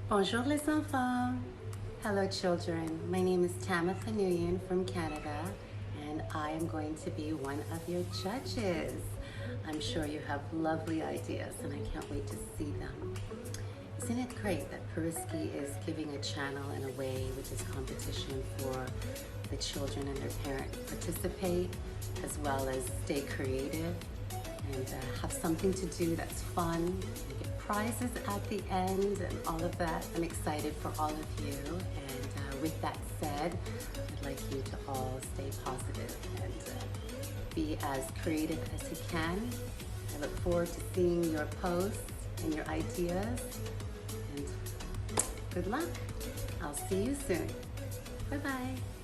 Bonjour les enfants. Hello children. My name is Tamatha Nguyen from Canada and I am going to be one of your judges. I'm sure you have lovely ideas and I can't wait to see them. Isn't it great that Pariszki is giving a channel in a way with this competition for the children and their parents to participate as well as stay creative and have something to do that's fun, and get prizes at the end and all of that. I'm excited for all of you, and with that said, I'd like you to all stay positive and be as creative as you can. I look forward to seeing your posts and your ideas, and good luck. I'll see you soon. Bye-bye.